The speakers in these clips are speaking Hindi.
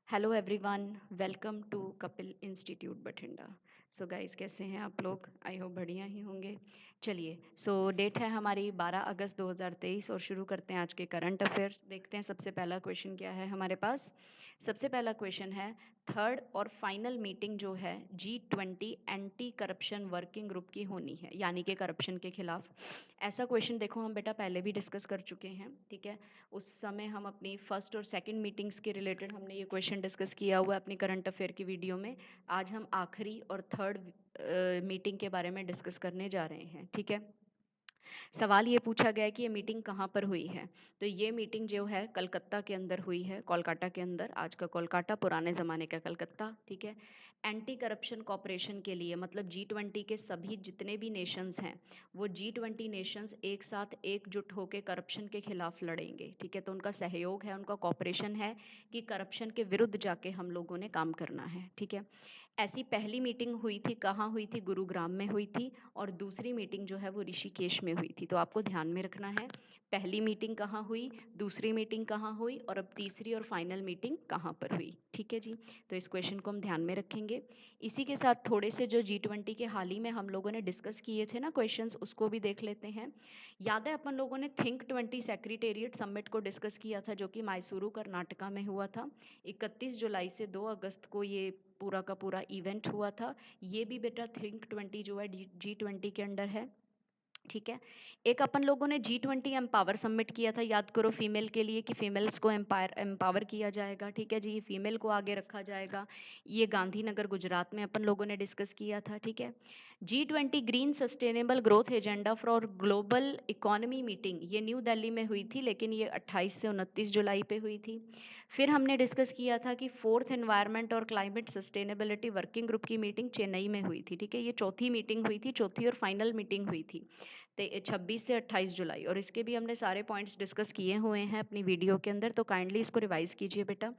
Hello everyone, welcome to Kapil institute Bathinda. So guys, कैसे हैं आप लोग? आई होप बढ़िया ही होंगे। चलिए, डेट है हमारी 12 अगस्त 2023 और शुरू करते हैं आज के करंट अफेयर्स। देखते हैं सबसे पहला क्वेश्चन क्या है हमारे पास। सबसे पहला क्वेश्चन है, थर्ड और फाइनल मीटिंग जो है G20 anti corruption working group की होनी है, यानी कि करप्शन के खिलाफ। ऐसा क्वेश्चन देखो हम बेटा पहले भी डिस्कस कर चुके हैं, ठीक है। उस समय हम अपनी फर्स्ट और सेकंड मीटिंग्स के रिलेटेड हमने ये क्वेश्चन डिस्कस किया हुआ है अपनी करंट अफेयर की वीडियो में। आज हम आखिरी और थर्ड मीटिंग के बारे में डिस्कस करने जा रहे हैं, ठीक है। सवाल ये पूछा गया है कि ये मीटिंग कहाँ पर हुई है। तो ये मीटिंग जो है कलकत्ता के अंदर हुई है, कोलकाता के अंदर। आज का कोलकाता, पुराने ज़माने का कलकत्ता, ठीक है। एंटी करप्शन कॉपरेशन के लिए, मतलब G20 के सभी जितने भी नेशंस हैं वो G20 नेशंस एक साथ एकजुट होकर करप्शन के खिलाफ लड़ेंगे, ठीक है। तो उनका सहयोग है, उनका कॉपरेशन है कि करप्शन के विरुद्ध जाके हम लोगों ने काम करना है, ठीक है। ऐसी पहली मीटिंग हुई थी, कहाँ हुई थी? गुरुग्राम में हुई थी। और दूसरी मीटिंग जो है वो ऋषिकेश में हुई थी। तो आपको ध्यान में रखना है, पहली मीटिंग कहाँ हुई, दूसरी मीटिंग कहाँ हुई, और अब तीसरी और फाइनल मीटिंग कहाँ पर हुई, ठीक है जी। तो इस क्वेश्चन को हम ध्यान में रखेंगे। इसी के साथ थोड़े से जो G20 के हाल ही में हम लोगों ने डिस्कस किए थे ना क्वेश्चंस, उसको भी देख लेते हैं। याद है अपन लोगों ने थिंक 20 सेक्रेटेरिएट समिट को डिस्कस किया था, जो कि मैसूरू कर्नाटका में हुआ था। 31 जुलाई से 2 अगस्त को ये पूरा का पूरा इवेंट हुआ था। ये भी बेटा थिंक 20 जो है G20 के अंडर है, ठीक है। एक अपन लोगों ने G20 एम्पावर सबमिट किया था, याद करो, फीमेल के लिए, कि फीमेल्स को एम्पावर किया जाएगा, ठीक है जी, फीमेल को आगे रखा जाएगा। ये गांधीनगर गुजरात में अपन लोगों ने डिस्कस किया था, ठीक है। G20 green sustainable growth agenda for global economy meeting, ये न्यू दिल्ली में हुई थी, लेकिन ये 28 से 29 जुलाई पे हुई थी। फिर हमने डिस्कस किया था कि फोर्थ एनवायरनमेंट और क्लाइमेट सस्टेनेबिलिटी वर्किंग ग्रुप की मीटिंग चेन्नई में हुई थी, ठीक है। ये चौथी मीटिंग हुई थी, चौथी और फाइनल मीटिंग हुई थी 26 से 28 जुलाई। और इसके भी हमने सारे पॉइंट्स डिस्कस किए हुए हैं अपनी वीडियो के अंदर, तो काइंडली इसको रिवाइज कीजिए बेटा।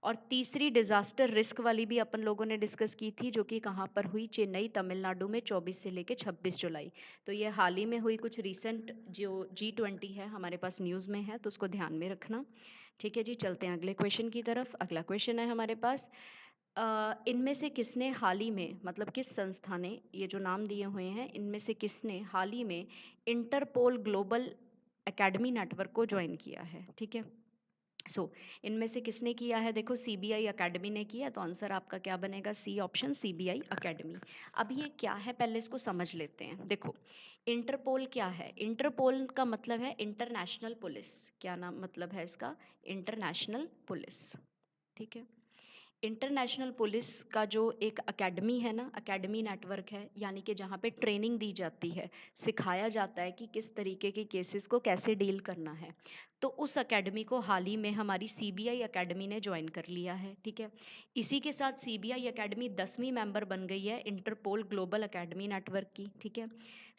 और तीसरी डिजास्टर रिस्क वाली भी अपन लोगों ने डिस्कस की थी, जो कि कहाँ पर हुई? चेन्नई, तमिलनाडु में 24 से लेकर 26 जुलाई। तो ये हाल ही में हुई, कुछ रिसेंट जो G20 है हमारे पास न्यूज़ में है, तो उसको ध्यान में रखना, ठीक है जी। चलते हैं अगले क्वेश्चन की तरफ। अगला क्वेश्चन है हमारे पास, इनमें से किसने हाल ही में, मतलब किस संस्था ने, ये जो नाम दिए हुए हैं इनमें से किसने हाल ही में इंटरपोल ग्लोबल एकेडमी नेटवर्क को ज्वाइन किया है, ठीक है। इनमें से किसने किया है? देखो, CBI एकेडमी ने किया, तो आंसर आपका क्या बनेगा? C option, CBI academy. अब ये क्या है, पहले इसको समझ लेते हैं। देखो, इंटरपोल क्या है? इंटरपोल का मतलब है इंटरनेशनल पुलिस। क्या नाम मतलब है इसका? इंटरनेशनल पुलिस, ठीक है। इंटरनेशनल पुलिस का जो एक एकेडमी है ना, एकेडमी नेटवर्क है, यानी कि जहाँ पे ट्रेनिंग दी जाती है, सिखाया जाता है कि किस तरीके के केसेस को कैसे डील करना है। तो उस एकेडमी को हाल ही में हमारी CBI एकेडमी ने ज्वाइन कर लिया है, ठीक है। इसी के साथ CBI एकेडमी 10वीं मेंबर बन गई है इंटरपोल ग्लोबल एकेडमी नेटवर्क की, ठीक है।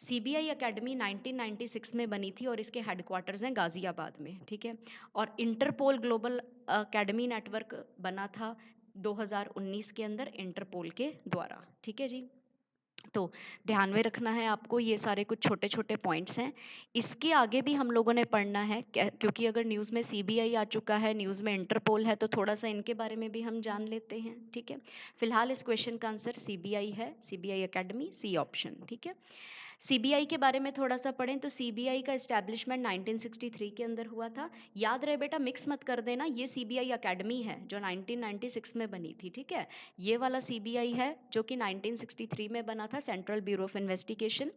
CBI एकेडमी 1996 में बनी थी और इसके हेडक्वार्टर्स हैं गाजियाबाद में, ठीक है। और इंटरपोल ग्लोबल एकेडमी नेटवर्क बना था 2019 के अंदर इंटरपोल के द्वारा, ठीक है जी। तो ध्यान में रखना है आपको, ये सारे कुछ छोटे छोटे पॉइंट्स हैं। इसके आगे भी हम लोगों ने पढ़ना है, क्योंकि अगर न्यूज़ में CBI आ चुका है, न्यूज़ में इंटरपोल है, तो थोड़ा सा इनके बारे में भी हम जान लेते हैं, ठीक है। फिलहाल इस क्वेश्चन का आंसर CBI है, CBI एकेडमी, सी ऑप्शन, ठीक है। CBI के बारे में थोड़ा सा पढ़ें तो CBI का इस्टेब्लिशमेंट 1963 के अंदर हुआ था। याद रहे बेटा, मिक्स मत कर देना, ये CBI एकेडमी है जो 1996 में बनी थी, ठीक है। ये वाला CBI है जो कि 1963 में बना था, सेंट्रल ब्यूरो ऑफ इन्वेस्टिगेशन।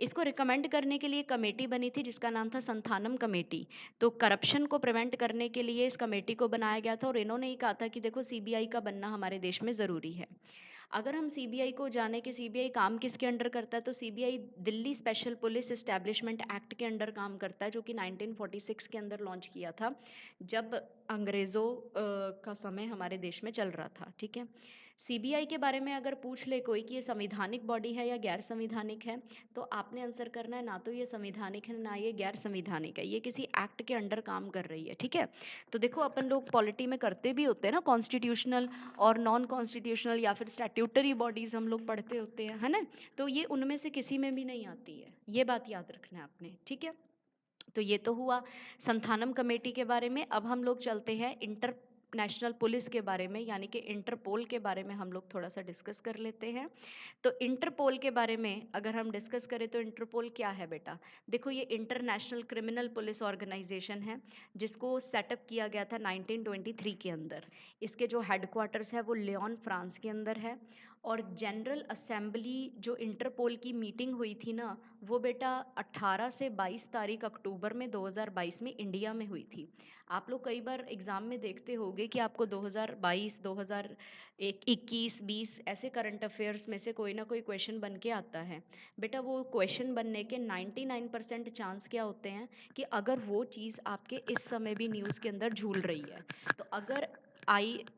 इसको रिकमेंड करने के लिए कमेटी बनी थी जिसका नाम था संथानम कमेटी। तो करप्शन को प्रिवेंट करने के लिए इस कमेटी को बनाया गया था, और इन्होंने ही कहा था कि देखो, CBI का बनना हमारे देश में ज़रूरी है। अगर हम CBI को जाने कि CBI काम किसके अंडर करता है, तो CBI Delhi special police establishment act के अंडर काम करता है, जो कि 1946 के अंदर लॉन्च किया था, जब अंग्रेज़ों का समय हमारे देश में चल रहा था, ठीक है। CBI के बारे में अगर पूछ ले कोई कि ये संवैधानिक बॉडी है या गैर संवैधानिक है, तो आपने आंसर करना है ना तो ये संवैधानिक है ना ये गैर संवैधानिक है, ये किसी एक्ट के अंडर काम कर रही है, ठीक है। तो देखो, अपन लोग पॉलिटी में करते भी होते हैं ना, कॉन्स्टिट्यूशनल और नॉन कॉन्स्टिट्यूशनल या फिर स्टैट्यूटरी बॉडीज हम लोग पढ़ते होते हैं, है ना। तो ये उनमें से किसी में भी नहीं आती है, ये बात याद रखना है आपने, ठीक है। तो ये तो हुआ संथानम कमेटी के बारे में। अब हम लोग चलते हैं नेशनल पुलिस के बारे में यानी कि इंटरपोल के बारे में हम लोग थोड़ा सा डिस्कस कर लेते हैं। तो इंटरपोल के बारे में अगर हम डिस्कस करें तो इंटरपोल क्या है बेटा? देखो ये इंटरनेशनल क्रिमिनल पुलिस ऑर्गेनाइजेशन है जिसको सेटअप किया गया था 1923 के अंदर। इसके जो हेडक्वार्टर्स है वो लियोन फ्रांस के अंदर है। और जनरल असेंबली जो इंटरपोल की मीटिंग हुई थी ना, वो बेटा 18 से 22 तारीख अक्टूबर में 2022 में इंडिया में हुई थी। आप लोग कई बार एग्जाम में देखते होंगे कि आपको 2022, 2021, 20 ऐसे करंट अफेयर्स में से कोई ना कोई क्वेश्चन बन के आता है। बेटा वो क्वेश्चन बनने के 99% चांस क्या होते हैं कि अगर वो चीज़ आपके इस समय भी न्यूज़ के अंदर झूल रही है, तो अगर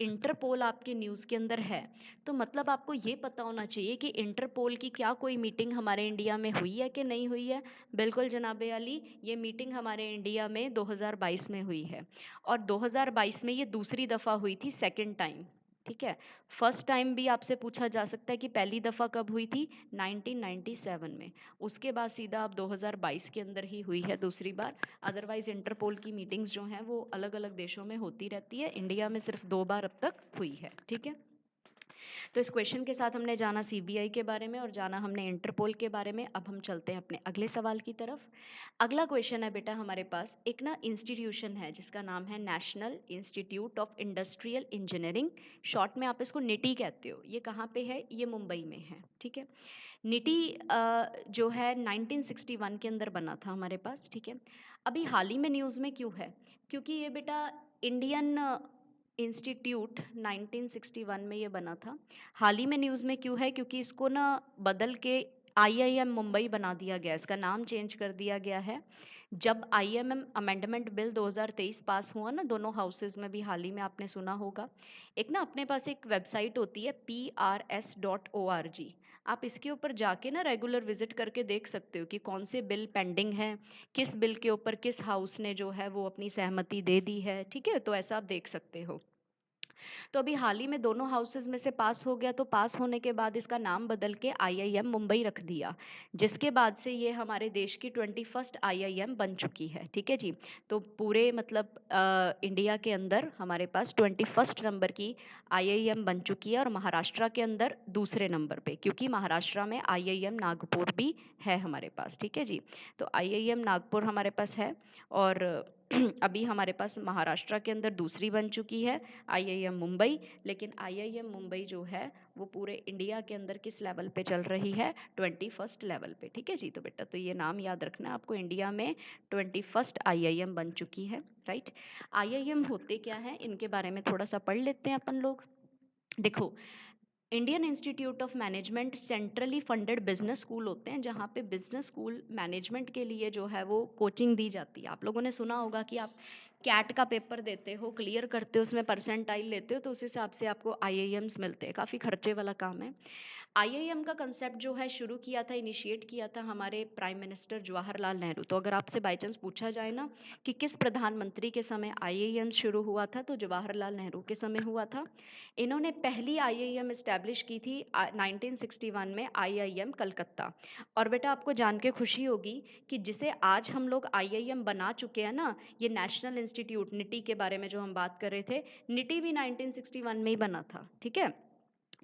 इंटरपोल आपके न्यूज़ के अंदर है तो मतलब आपको ये पता होना चाहिए कि इंटरपोल की क्या कोई मीटिंग हमारे इंडिया में हुई है कि नहीं हुई है। बिल्कुल जनाबे अली, ये मीटिंग हमारे इंडिया में 2022 में हुई है। और 2022 में ये दूसरी दफ़ा हुई थी, सेकंड टाइम। ठीक है। फर्स्ट टाइम भी आपसे पूछा जा सकता है कि पहली दफ़ा कब हुई थी? 1997 में। उसके बाद सीधा अब 2022 के अंदर ही हुई है दूसरी बार। अदरवाइज इंटरपोल की मीटिंग्स जो हैं वो अलग अलग देशों में होती रहती है, इंडिया में सिर्फ 2 बार अब तक हुई है। ठीक है। तो इस क्वेश्चन के साथ हमने जाना सीबीआई के बारे में और जाना हमने इंटरपोल के बारे में। अब हम चलते हैं अपने अगले सवाल की तरफ। अगला क्वेश्चन है बेटा हमारे पास, एक ना इंस्टीट्यूशन है जिसका नाम है national institute of industrial engineering, short में आप इसको निटी कहते हो। ये कहाँ पे है? ये मुंबई में है। ठीक है। निटी जो है 1961 के अंदर बना था हमारे पास। ठीक है। अभी हाल ही में न्यूज़ में क्यों है? क्योंकि ये बेटा इंडियन इंस्टीट्यूट 1961 में ये बना था। हाल ही में न्यूज़ में क्यों है? क्योंकि इसको ना बदल के आईआईएम मुंबई बना दिया गया, इसका नाम चेंज कर दिया गया है। जब आईएमएम अमेंडमेंट बिल 2023 पास हुआ ना दोनों हाउसेज में भी, हाल ही में आपने सुना होगा। एक ना अपने पास एक वेबसाइट होती है prs.org, आप इसके ऊपर जाके ना रेगुलर विजिट करके देख सकते हो कि कौन से बिल पेंडिंग हैं, किस बिल के ऊपर किस हाउस ने जो है वो अपनी सहमति दे दी है। ठीक है, तो ऐसा आप देख सकते हो। तो अभी हाल ही में दोनों हाउसेज में से पास हो गया, तो पास होने के बाद इसका नाम बदल के आईआईएम मुंबई रख दिया, जिसके बाद से ये हमारे देश की 21st आईआईएम बन चुकी है। ठीक है जी। तो पूरे मतलब इंडिया के अंदर हमारे पास 21st नंबर की आईआईएम बन चुकी है और महाराष्ट्र के अंदर दूसरे नंबर पे, क्योंकि महाराष्ट्र में आईआईएम नागपुर भी है हमारे पास। ठीक है जी। तो आईआईएम नागपुर हमारे पास है और अभी हमारे पास महाराष्ट्र के अंदर दूसरी बन चुकी है आईआईएम मुंबई। लेकिन आईआईएम मुंबई जो है वो पूरे इंडिया के अंदर किस लेवल पे चल रही है? 21st लेवल पे। ठीक है जी। तो बेटा तो ये नाम याद रखना है आपको, इंडिया में 21st आईआईएम बन चुकी है। राइट। आईआईएम होते क्या है इनके बारे में थोड़ा सा पढ़ लेते हैं अपन लोग। देखो, Indian institute of management centrally funded business school होते हैं जहाँ पे बिजनेस स्कूल मैनेजमेंट के लिए जो है वो कोचिंग दी जाती है। आप लोगों ने सुना होगा कि आप कैट का पेपर देते हो, क्लियर करते हो, उसमें परसेंटाइल लेते हो, तो उस हिसाब से आपको आईआईएम्स मिलते हैं। काफ़ी खर्चे वाला काम है। आईआईएम का कंसेप्ट जो है शुरू किया था, इनिशिएट किया था हमारे प्राइम मिनिस्टर जवाहरलाल नेहरू। तो अगर आपसे बाई चांस पूछा जाए ना कि किस प्रधानमंत्री के समय आईआईएम शुरू हुआ था, तो जवाहरलाल नेहरू के समय हुआ था। इन्होंने पहली आईआईएम इस्टेब्लिश की थी 1961 में, आईआईएम कलकत्ता। और बेटा आपको जान के खुशी होगी कि जिसे आज हम लोग आईआईएम बना चुके हैं ना, ये नेशनल इंस्टीट्यूट निटी के बारे में जो हम बात कर रहे थे, निटी भी 1961 में ही बना था। ठीक है।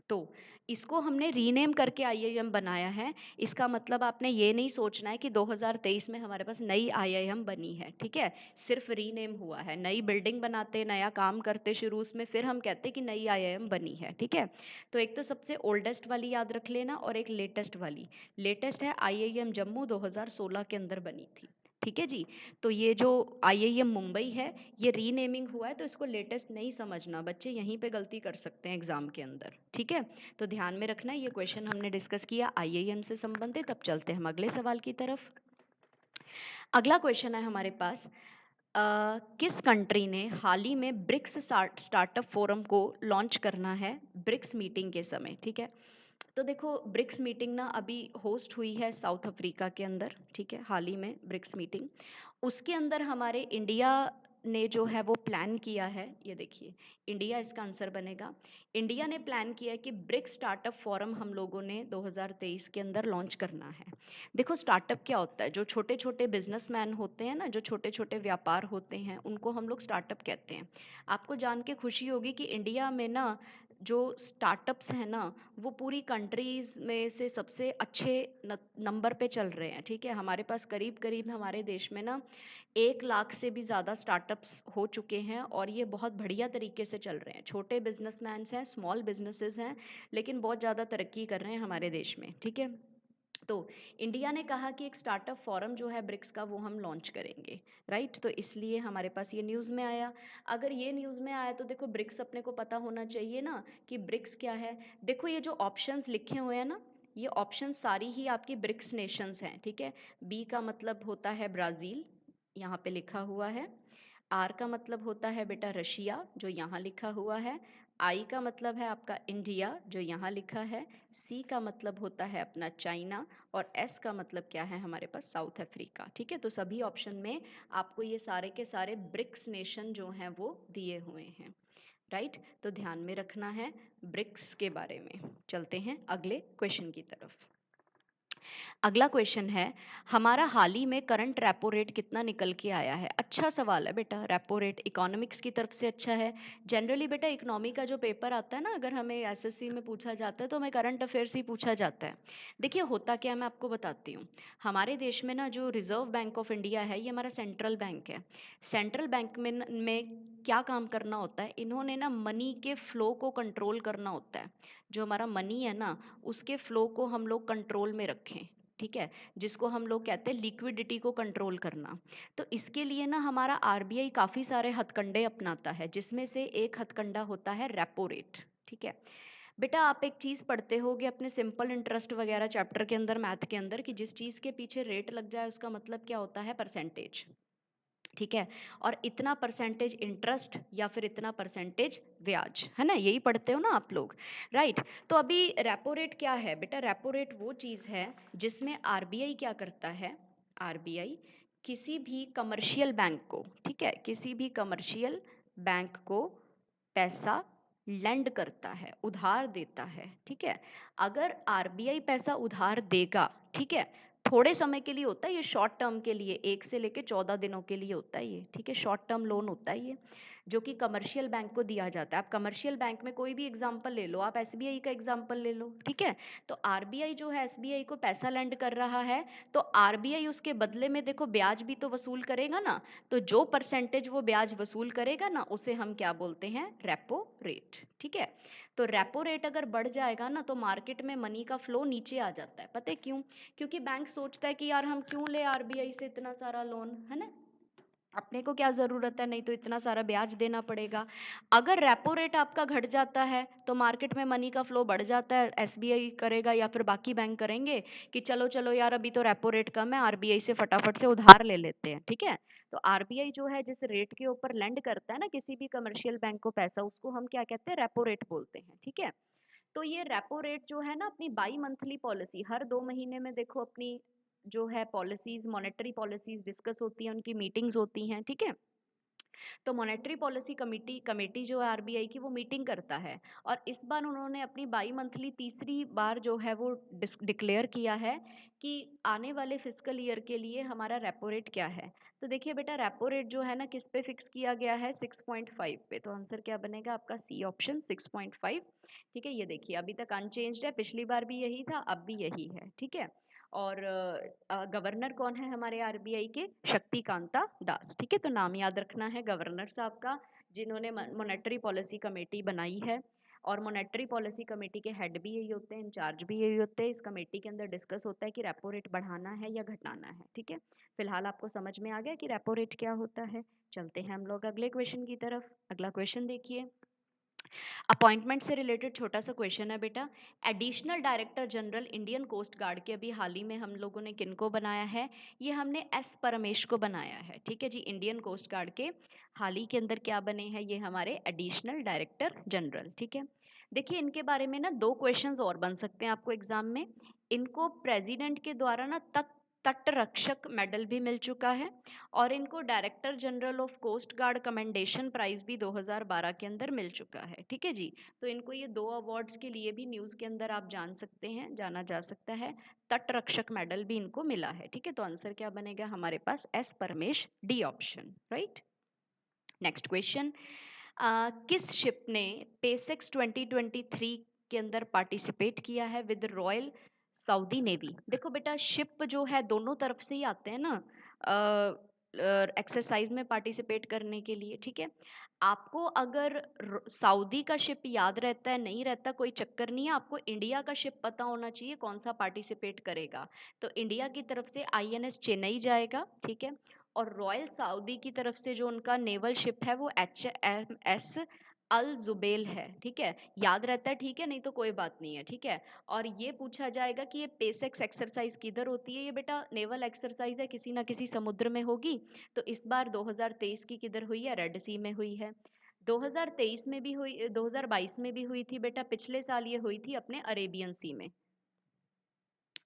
तो इसको हमने रीनेम करके आईआईएम बनाया है। इसका मतलब आपने ये नहीं सोचना है कि 2023 में हमारे पास नई आईआईएम बनी है। ठीक है। सिर्फ रीनेम हुआ है, नई बिल्डिंग बनाते, नया काम करते शुरू उसमें, फिर हम कहते हैं कि नई आईआईएम बनी है। ठीक है। तो एक तो सबसे ओल्डेस्ट वाली याद रख लेना और एक लेटेस्ट वाली। लेटेस्ट है आईआईएम जम्मू, 2016 के अंदर बनी थी। ठीक है जी। तो ये जो आईआईएम मुंबई है ये रीनेमिंग हुआ है, तो इसको लेटेस्ट नहीं समझना, बच्चे यहीं पे गलती कर सकते हैं एग्जाम के अंदर। ठीक है। तो ध्यान में रखना, ये क्वेश्चन हमने डिस्कस किया आईआईएम से संबंधित। अब चलते हैं हम अगले सवाल की तरफ। अगला क्वेश्चन है हमारे पास, किस कंट्री ने हाल ही में ब्रिक्स स्टार्टअप फोरम को लॉन्च करना है ब्रिक्स मीटिंग के समय? ठीक है। तो देखो ब्रिक्स मीटिंग ना अभी होस्ट हुई है साउथ अफ्रीका के अंदर। ठीक है, हाल ही में ब्रिक्स मीटिंग, उसके अंदर हमारे इंडिया ने जो है वो प्लान किया है, ये देखिए, इंडिया इसका आंसर बनेगा। इंडिया ने प्लान किया है कि ब्रिक्स स्टार्टअप फोरम हम लोगों ने 2023 के अंदर लॉन्च करना है। देखो स्टार्टअप क्या होता है, जो छोटे छोटे बिजनेसमैन होते हैं ना, जो छोटे छोटे व्यापार होते हैं, उनको हम लोग स्टार्टअप कहते हैं। आपको जान के खुशी होगी कि इंडिया में ना जो स्टार्टअप्स हैं ना, वो पूरी कंट्रीज में से सबसे अच्छे नंबर पे चल रहे हैं। ठीक है, हमारे पास करीब करीब हमारे देश में ना 1 लाख से भी ज़्यादा स्टार्टअप्स हो चुके हैं और ये बहुत बढ़िया तरीके से चल रहे हैं। छोटे बिजनेसमैन हैं, स्मॉल बिजनेसेस हैं, लेकिन बहुत ज़्यादा तरक्की कर रहे हैं हमारे देश में। ठीक है, तो इंडिया ने कहा कि एक स्टार्टअप फोरम जो है ब्रिक्स का, वो हम लॉन्च करेंगे। राइट, तो इसलिए हमारे पास ये न्यूज़ में आया। अगर ये न्यूज़ में आया तो देखो ब्रिक्स अपने को पता होना चाहिए ना कि ब्रिक्स क्या है। देखो ये जो ऑप्शंस लिखे हुए हैं ना, ये ऑप्शन सारी ही आपकी ब्रिक्स नेशंस हैं। ठीक है, बी का मतलब होता है ब्राज़ील, यहाँ पे लिखा हुआ है। आर का मतलब होता है बेटा रशिया, जो यहाँ लिखा हुआ है। आई का मतलब है आपका इंडिया, जो यहाँ लिखा है। सी का मतलब होता है अपना चाइना, और एस का मतलब क्या है हमारे पास, साउथ अफ्रीका। ठीक है, तो सभी ऑप्शन में आपको ये सारे के सारे ब्रिक्स नेशन जो हैं वो दिए हुए हैं। राइट, तो ध्यान में रखना है ब्रिक्स के बारे में। चलते हैं अगले क्वेश्चन की तरफ। अगला क्वेश्चन है, हमारा हाल ही में करंट रेपो रेट कितना निकल के आया है। अच्छा सवाल है बेटा, रेपो रेट इकोनॉमिक्स की तरफ से अच्छा है। जनरली बेटा इकोनॉमी का जो पेपर आता है ना, अगर हमें एसएससी में पूछा जाता है तो हमें करंट अफेयर्स ही पूछा जाता है। देखिए होता क्या है, मैं आपको बताती हूँ। हमारे देश में ना जो रिजर्व बैंक ऑफ इंडिया है, ये हमारा सेंट्रल बैंक है। सेंट्रल बैंक में क्या काम करना होता है, इन्होंने ना मनी के फ्लो को कंट्रोल करना होता है। जो हमारा मनी है ना, उसके फ्लो को हम लोग कंट्रोल में रखें। ठीक है, जिसको हम लोग कहते हैं लिक्विडिटी को कंट्रोल करना। तो इसके लिए ना हमारा आरबीआई काफ़ी सारे हथकंडे अपनाता है, जिसमें से एक हथकंडा होता है रेपो रेट। ठीक है बेटा, आप एक चीज़ पढ़ते होगे अपने सिंपल इंटरेस्ट वगैरह चैप्टर के अंदर, मैथ के अंदर, कि जिस चीज़ के पीछे रेट लग जाए उसका मतलब क्या होता है, परसेंटेज। ठीक है, और इतना परसेंटेज इंटरेस्ट या फिर इतना परसेंटेज ब्याज, है ना, यही पढ़ते हो ना आप लोग। राइट, तो अभी रेपो रेट क्या है बेटा, रेपो रेट वो चीज़ है जिसमें आरबीआई क्या करता है, आरबीआई किसी भी कमर्शियल बैंक को, ठीक है, किसी भी कमर्शियल बैंक को पैसा लेंड करता है, उधार देता है। ठीक है, अगर आरबीआई पैसा उधार देगा, ठीक है, थोड़े समय के लिए होता है ये, शॉर्ट टर्म के लिए, 1 से लेकर 14 दिनों के लिए होता है ये। ठीक है, शॉर्ट टर्म लोन होता है ये, जो कि कमर्शियल बैंक को दिया जाता है। आप कमर्शियल बैंक में कोई भी एग्जांपल ले लो, आप एसबीआई का एग्जांपल ले लो। ठीक है, तो आरबीआई जो है एसबीआई को पैसा लेंड कर रहा है, तो आरबीआई उसके बदले में देखो ब्याज भी तो वसूल करेगा ना। तो जो परसेंटेज वो ब्याज वसूल करेगा ना, उसे हम क्या बोलते हैं, रेपो रेट। ठीक है, तो रेपो रेट अगर बढ़ जाएगा ना, तो मार्केट में मनी का फ्लो नीचे आ जाता है। पता है क्यों? क्योंकि बैंक सोचता है कि यार हम क्यों ले आरबीआई से इतना सारा लोन, है ना, अपने को क्या ज़रूरत है, नहीं तो इतना सारा ब्याज देना पड़ेगा। अगर रेपो रेट आपका घट जाता है तो मार्केट में मनी का फ्लो बढ़ जाता है, एसबीआई करेगा या फिर बाकी बैंक करेंगे कि चलो चलो यार अभी तो रेपो रेट कम है, आरबीआई से फटाफट से उधार ले लेते हैं। ठीक है, तो आरबीआई जो है जिस रेट के ऊपर लेंड करता है ना किसी भी कमर्शियल बैंक को पैसा, उसको हम क्या कहते हैं, रेपो रेट बोलते हैं। ठीक है, तो ये रेपो रेट जो है ना, अपनी बाई मंथली पॉलिसी, हर 2 महीने में देखो अपनी जो है पॉलिसीज, मॉनेटरी पॉलिसीज डिस्कस होती हैं, उनकी मीटिंग्स होती हैं। ठीक है, तो मॉनेटरी पॉलिसी कमेटी कमेटी जो है आरबीआई की, वो मीटिंग करता है, और इस बार उन्होंने अपनी बाई मंथली तीसरी बार जो है वो डिक्लेयर किया है कि आने वाले फिस्कल ईयर के लिए हमारा रेपो रेट क्या है। तो देखिए बेटा, रेपो रेट जो है ना किस पे फिक्स किया गया है, 6.5 पे। तो आंसर क्या बनेगा आपका, सी ऑप्शन, 6.5। ठीक है, ये देखिए अभी तक अनचेंज्ड है, पिछली बार भी यही था, अब भी यही है। ठीक है, और गवर्नर कौन है हमारे आरबीआई के, शक्तिकांता दास। ठीक है, तो नाम याद रखना है गवर्नर साहब का, जिन्होंने मॉनेटरी पॉलिसी कमेटी बनाई है। और मॉनेटरी पॉलिसी कमेटी के हेड भी यही होते हैं, इंचार्ज भी यही होते हैं। इस कमेटी के अंदर डिस्कस होता है कि रेपो रेट बढ़ाना है या घटाना है। ठीक है, फिलहाल आपको समझ में आ गया कि रेपो रेट क्या होता है। चलते हैं हम लोग अगले क्वेश्चन की तरफ। अगला क्वेश्चन देखिए, अपॉइंटमेंट से रिलेटेड छोटा सा क्वेश्चन है बेटा। Additional director general Indian coast guard के अभी हाल ही में हम लोगों ने किनको बनाया है, ये हमने एस परमेश को बनाया है। ठीक है जी, इंडियन कोस्ट गार्ड के हाल ही के अंदर क्या बने हैं, ये हमारे एडिशनल डायरेक्टर जनरल। ठीक है, देखिए इनके बारे में ना 2 क्वेश्चंस और बन सकते हैं आपको एग्जाम में। इनको प्रेसिडेंट के द्वारा ना तटरक्षक मेडल भी मिल चुका है और इनको director general of coast guard commendation prize भी 2012 के अंदर मिल चुका है। ठीक है जी, तो इनको ये 2 अवार्ड्स के लिए भी न्यूज़ के अंदर आप जाना जा सकता है। तटरक्षक मेडल भी इनको मिला है। ठीक है, तो आंसर क्या बनेगा हमारे पास? S Paramesh, D option, right. Next question, किस शिप ने पेसेक्स 2023 के अंदर पार्टिसिपेट किया है विद रॉयल सऊदी नेवी? देखो बेटा, शिप जो है दोनों तरफ से ही आते हैं ना एक्सरसाइज में पार्टिसिपेट करने के लिए। ठीक है, आपको अगर सऊदी का शिप याद रहता है नहीं रहता कोई चक्कर नहीं है, आपको इंडिया का शिप पता होना चाहिए कौन सा पार्टिसिपेट करेगा। तो इंडिया की तरफ से आईएनएस चेन्नई जाएगा। ठीक है, और रॉयल सऊदी की तरफ से जो उनका नेवल शिप है वो HMS अल जुबेल है। ठीक है, याद रहता है, ठीक है, नहीं तो कोई बात नहीं है। ठीक है, और ये पूछा जाएगा कि ये पेसेक्स एक्सरसाइज किधर होती है? ये बेटा नेवल एक्सरसाइज है, किसी ना किसी समुद्र में होगी। तो इस बार 2023 की किधर हुई है? रेड सी में हुई है। 2023 में भी हुई, 2022 में भी हुई थी बेटा, पिछले साल ये हुई थी अपने अरेबियन सी में।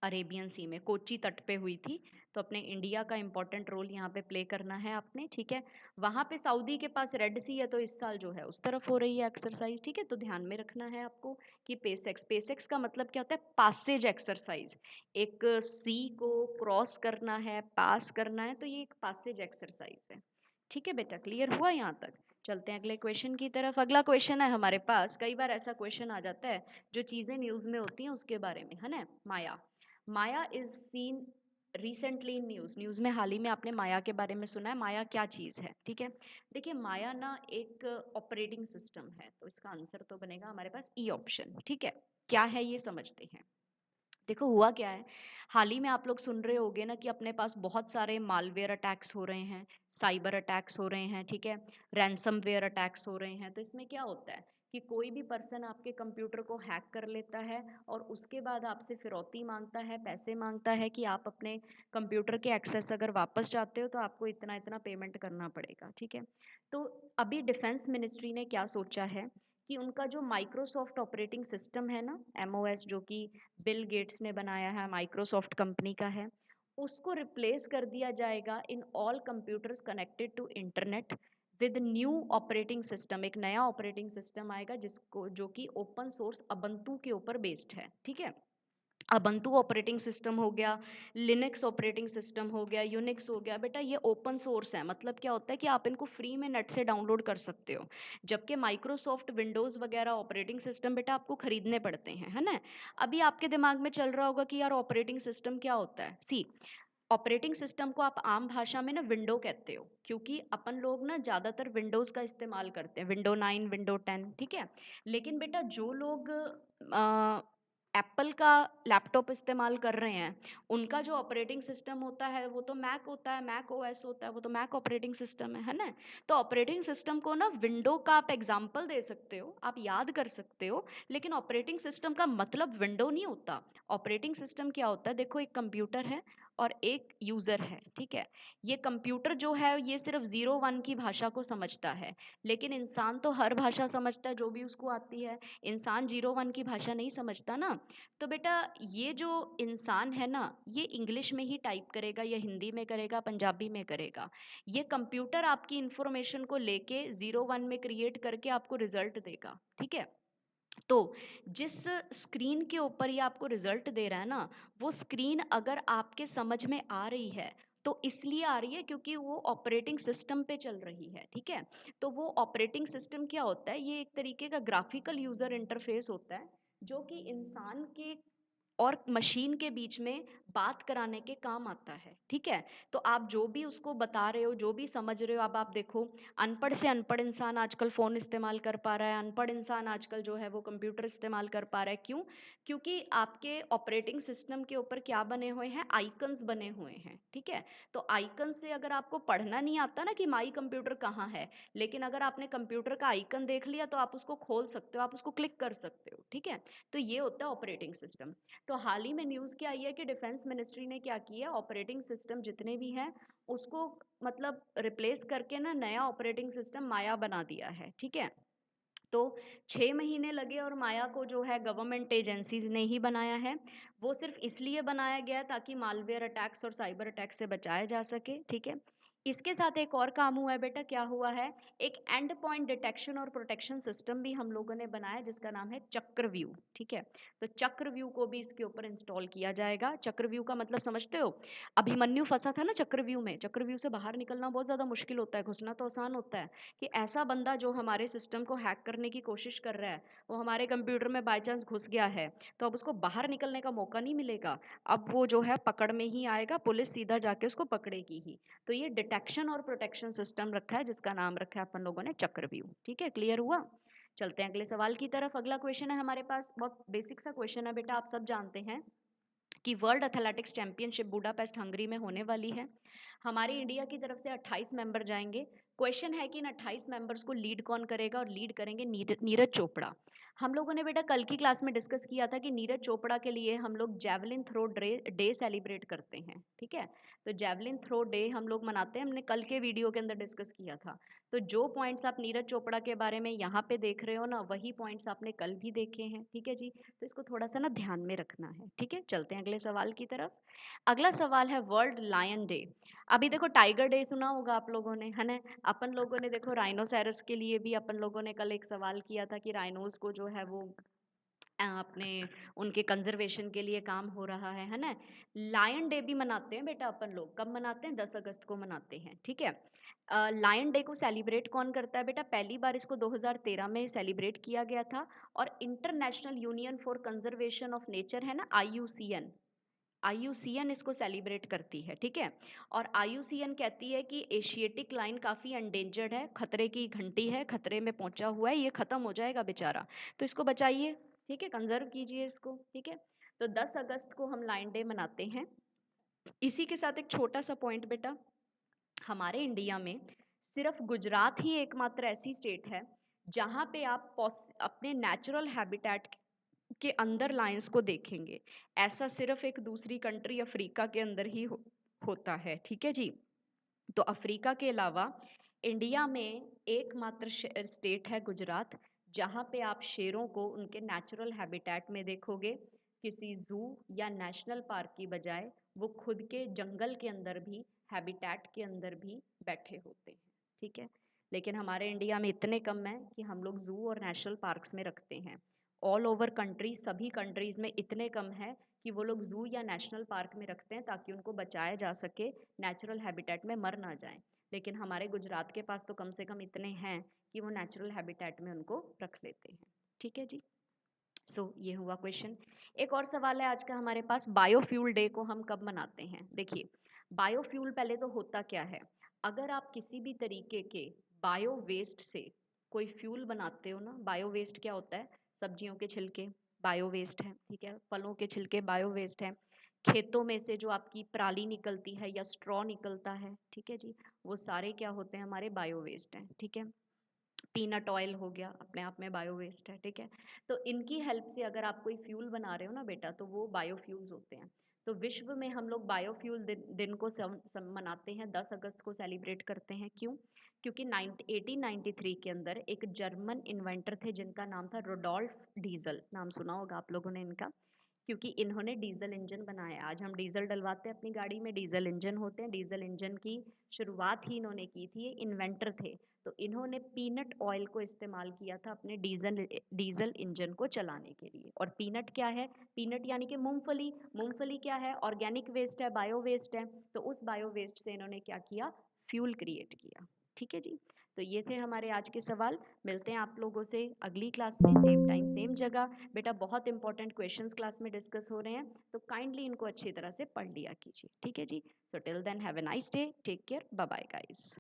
अरेबियन सी में कोची तट पे हुई थी। तो अपने इंडिया का इंपॉर्टेंट रोल यहाँ पे प्ले करना है आपने। ठीक है, वहां पे सऊदी के पास रेड सी है, तो इस साल जो है उस तरफ हो रही है एक्सरसाइज। ठीक है, तो ध्यान में रखना है आपको कि पेसेक्स का मतलब क्या होता है? Passage exercise. एक सी को क्रॉस करना है, पास करना है, तो ये एक पासेज एक्सरसाइज है। ठीक है बेटा, क्लियर हुआ यहाँ तक? चलते हैं अगले क्वेश्चन की तरफ। अगला क्वेश्चन है हमारे पास, कई बार ऐसा क्वेश्चन आ जाता है जो चीजें न्यूज में होती हैं उसके बारे में, है ना। Maya, Maya is seen recently in news में हाल ही में आपने माया के बारे में सुना है। माया क्या चीज है? ठीक है, देखिए माया ना एक ऑपरेटिंग सिस्टम है, तो इसका आंसर तो बनेगा हमारे पास ई ऑप्शन। ठीक है, क्या है ये समझते हैं। देखो हुआ क्या है, हाल ही में आप लोग सुन रहे होगे ना कि अपने पास बहुत सारे मालवेयर अटैक्स हो रहे हैं, साइबर अटैक्स हो रहे हैं। ठीक है, रैंसमवेयर अटैक्स हो रहे हैं। तो इसमें क्या होता है कि कोई भी पर्सन आपके कंप्यूटर को हैक कर लेता है और उसके बाद आपसे फिरौती मांगता है, पैसे मांगता है कि आप अपने कंप्यूटर के एक्सेस अगर वापस चाहते हो तो आपको इतना इतना पेमेंट करना पड़ेगा। ठीक है, तो अभी डिफेंस मिनिस्ट्री ने क्या सोचा है कि उनका जो माइक्रोसॉफ्ट ऑपरेटिंग सिस्टम है ना, एमओएस, जो कि बिल गेट्स ने बनाया है, माइक्रोसॉफ्ट कंपनी का है, उसको रिप्लेस कर दिया जाएगा in all computers connected to internet with new operating system. एक नया ऑपरेटिंग सिस्टम आएगा जिसको जो कि ओपन सोर्स अबंतु के ऊपर बेस्ड है। ठीक है, अबंतु ऑपरेटिंग सिस्टम हो गया, लिनक्स ऑपरेटिंग सिस्टम हो गया, यूनिक्स हो गया। बेटा ये ओपन सोर्स है, मतलब क्या होता है कि आप इनको फ्री में नेट से डाउनलोड कर सकते हो, जबकि माइक्रोसॉफ्ट विंडोज वगैरह ऑपरेटिंग सिस्टम बेटा आपको खरीदने पड़ते हैं, है ना। अभी आपके दिमाग में चल रहा होगा कि यार ऑपरेटिंग सिस्टम क्या होता है। सी, ऑपरेटिंग सिस्टम को आप आम भाषा में ना विंडो कहते हो, क्योंकि अपन लोग ना ज़्यादातर विंडोज़ का इस्तेमाल करते हैं, विंडो 9, विंडो 10। ठीक है, लेकिन बेटा जो लोग एप्पल का लैपटॉप इस्तेमाल कर रहे हैं, उनका जो ऑपरेटिंग सिस्टम होता है वो तो मैक होता है, मैक ओएस होता है, वो तो मैक ऑपरेटिंग सिस्टम है ना। तो ऑपरेटिंग सिस्टम को ना विंडो का आप एग्जाम्पल दे सकते हो, आप याद कर सकते हो, लेकिन ऑपरेटिंग सिस्टम का मतलब विंडो नहीं होता। ऑपरेटिंग सिस्टम क्या होता है? देखो एक कंप्यूटर है और एक यूजर है। ठीक है, ये कंप्यूटर जो है ये सिर्फ 0 1 की भाषा को समझता है, लेकिन इंसान तो हर भाषा समझता है जो भी उसको आती है। इंसान 0 1 की भाषा नहीं समझता ना। तो बेटा ये जो इंसान है ना, ये इंग्लिश में ही टाइप करेगा या हिंदी में करेगा, पंजाबी में करेगा। ये कंप्यूटर आपकी इंफॉर्मेशन को लेके 0 1 में क्रिएट करके आपको रिजल्ट देगा। ठीक है, तो जिस स्क्रीन के ऊपर ये आपको रिजल्ट दे रहा है ना, वो स्क्रीन अगर आपके समझ में आ रही है तो इसलिए आ रही है क्योंकि वो ऑपरेटिंग सिस्टम पे चल रही है। ठीक है, तो वो ऑपरेटिंग सिस्टम क्या होता है? ये एक तरीके का ग्राफिकल यूजर इंटरफेस होता है जो कि इंसान के और मशीन के बीच में बात कराने के काम आता है। ठीक है, तो आप जो भी उसको बता रहे हो, जो भी समझ रहे हो, अब आप देखो अनपढ़ से अनपढ़ इंसान आजकल फोन इस्तेमाल कर पा रहा है, अनपढ़ इंसान आजकल जो है वो कंप्यूटर इस्तेमाल कर पा रहा है। क्यों? क्योंकि आपके ऑपरेटिंग सिस्टम के ऊपर क्या बने हुए हैं? आइकन्स बने हुए हैं। ठीक है, तो आइकन से अगर आपको पढ़ना नहीं आता ना कि माई कंप्यूटर कहाँ है, लेकिन अगर आपने कंप्यूटर का आइकन देख लिया तो आप उसको खोल सकते हो, आप उसको क्लिक कर सकते हो। ठीक है, तो ये होता है ऑपरेटिंग सिस्टम। तो हाल ही में न्यूज़ क्या आई है कि डिफेंस मिनिस्ट्री ने क्या किया, ऑपरेटिंग सिस्टम जितने भी हैं उसको मतलब रिप्लेस करके ना नया ऑपरेटिंग सिस्टम माया बना दिया है। ठीक है, तो 6 महीने लगे और माया को जो है गवर्नमेंट एजेंसीज ने ही बनाया है। वो सिर्फ इसलिए बनाया गया ताकि मालवेयर अटैक्स और साइबर अटैक से बचाया जा सके, ठीक है। इसके साथ एक और काम हुआ है बेटा, क्या हुआ है, एक एंड पॉइंट डिटेक्शन और प्रोटेक्शन सिस्टम भी हम लोगों ने बनाया जिसका नाम है चक्रव्यूह, ठीक है। तो चक्रव्यूह को भी इसके ऊपर इंस्टॉल किया जाएगा। चक्रव्यूह का मतलब समझते हो, अभिमन्यु फंसा था ना चक्रव्यूह में, चक्रव्यूह से बाहर निकलना बहुत ज्यादा मुश्किल होता है, घुसना तो आसान होता है। कि ऐसा बंदा जो हमारे सिस्टम को हैक करने की कोशिश कर रहा है, वो हमारे कंप्यूटर में बाय चांस घुस गया है, तो अब उसको बाहर निकलने का मौका नहीं मिलेगा। अब वो जो है पकड़ में ही आएगा, पुलिस सीधा जाके उसको पकड़ेगी ही। तो ये डिटेक्शन और प्रोटेक्शन सिस्टम रखा है जिसका नाम रखा है अपन लोगों ने चक्रव्यूह, ठीक है। क्लियर हुआ? चलते हैं अगले सवाल की तरफ। अगला क्वेश्चन है हमारे पास, बहुत बेसिक सा क्वेश्चन है बेटा। आप सब जानते हैं कि world athletics championship Budapest Hungary में होने वाली है। हमारे इंडिया की तरफ से 28 मेंबर जाएंगे। क्वेश्चन है कि इन 28 मेंबर्स को लीड कौन करेगा, और लीड करेंगे नीरज चोपड़ा। हम लोगों ने बेटा कल की क्लास में डिस्कस किया था कि नीरज चोपड़ा के लिए हम लोग जैवलिन थ्रो डे सेलिब्रेट करते हैं, ठीक है। तो जैवलिन थ्रो डे हम लोग मनाते हैं, हमने कल के वीडियो के अंदर डिस्कस किया था। तो जो पॉइंट्स आप नीरज चोपड़ा के बारे में यहाँ पे देख रहे हो ना, वही पॉइंट्स आपने कल भी देखे हैं, ठीक है जी। तो इसको थोड़ा सा ना ध्यान में रखना है, ठीक है। चलते हैं अगले सवाल की तरफ। अगला सवाल है वर्ल्ड लायन डे। अभी देखो टाइगर डे सुना होगा आप लोगों ने, है ना। अपन लोगों ने देखो राइनोसेरस के लिए भी अपन लोगों ने कल एक सवाल किया था कि राइनोस को जो है वो अपने उनके कंजर्वेशन के लिए काम हो रहा है ना। लायन डे भी मनाते हैं बेटा अपन लोग। कब मनाते हैं? 10 अगस्त को मनाते हैं, ठीक है। लायन डे को सेलिब्रेट कौन करता है बेटा? पहली बार इसको 2013 में सेलिब्रेट किया गया था। और international union for conservation of nature है ना, आईयूसीएन इसको सेलिब्रेट करती है, ठीक है। और आईयूसीएन कहती है कि एशियाटिक लाइन काफ़ी एंडेंजर्ड है, खतरे की घंटी है, खतरे में पहुंचा हुआ है, ये खत्म हो जाएगा बेचारा, तो इसको बचाइए, ठीक है, कंजर्व कीजिए इसको, ठीक है। तो 10 अगस्त को हम लाइन डे मनाते हैं। इसी के साथ एक छोटा सा पॉइंट बेटा, हमारे इंडिया में सिर्फ गुजरात ही एकमात्र ऐसी स्टेट है जहाँ पे आप अपने नेचुरल हैबिटेट के अंदर लायंस को देखेंगे। ऐसा सिर्फ एक दूसरी कंट्री अफ्रीका के अंदर ही होता है, ठीक है जी। तो अफ्रीका के अलावा इंडिया में एकमात्र स्टेट है गुजरात, जहाँ पे आप शेरों को उनके नेचुरल हैबिटेट में देखोगे। किसी जू या नेशनल पार्क की बजाय वो खुद के जंगल के अंदर भी, हैबिटेट के अंदर भी बैठे होते हैं, ठीक है। लेकिन हमारे इंडिया में इतने कम हैं कि हम लोग जू और नेशनल पार्क्स में रखते हैं। ऑल ओवर कंट्री, सभी कंट्रीज में इतने कम है कि वो लोग जू या नेशनल पार्क में रखते हैं ताकि उनको बचाया जा सके, नेचुरल हैबिटेट में मर ना जाएं। लेकिन हमारे गुजरात के पास तो कम से कम इतने हैं कि वो नेचुरल हैबिटेट में उनको रख लेते हैं, ठीक है जी। ये हुआ क्वेश्चन। एक और सवाल है आज का हमारे पास, बायोफ्यूल डे को हम कब मनाते हैं? देखिए, बायोफ्यूल पहले तो होता क्या है, अगर आप किसी भी तरीके के बायो वेस्ट से कोई फ्यूल बनाते हो ना, बायो वेस्ट क्या होता है, सब्जियों के छिलके बायो वेस्ट है, ठीक है, फलों के छिलके बायो वेस्ट है, खेतों में से जो आपकी पराली निकलती है या स्ट्रॉ निकलता है, ठीक है जी, वो सारे क्या होते हैं, हमारे बायो वेस्ट हैं, ठीक है। पीनट ऑयल हो गया, अपने आप में बायो वेस्ट है, ठीक है। तो इनकी हेल्प से अगर आप कोई फ्यूल बना रहे हो ना बेटा, तो वो बायोफ्यूल्स होते हैं। तो विश्व में हम लोग बायोफ्यूल दिन को मनाते हैं, 10 अगस्त को सेलिब्रेट करते हैं। क्यों? क्योंकि 1893 के अंदर एक जर्मन इन्वेंटर थे जिनका नाम था रोडोल्फ डीजल, नाम सुना होगा आप लोगों ने इनका, क्योंकि इन्होंने डीजल इंजन बनाया। आज हम डीजल डलवाते हैं अपनी गाड़ी में, डीजल इंजन होते हैं। डीजल इंजन की शुरुआत ही इन्होंने की थी, ये इन्वेंटर थे। तो इन्होंने पीनट ऑयल को इस्तेमाल किया था अपने डीजल इंजन को चलाने के लिए। और पीनट क्या है? पीनट यानी कि मूंगफली। मूंगफली क्या है? ऑर्गेनिक वेस्ट है, बायो वेस्ट है। तो उस बायो वेस्ट से इन्होंने क्या किया? फ्यूल क्रिएट किया, ठीक है जी। तो ये थे हमारे आज के सवाल। मिलते हैं आप लोगों से अगली क्लास में, सेम टाइम सेम जगह। बेटा बहुत इंपॉर्टेंट क्वेश्चंस क्लास में डिस्कस हो रहे हैं, तो काइंडली इनको अच्छी तरह से पढ़ लिया कीजिए, ठीक है जी। So till then have a nice day, take care, bye bye guys.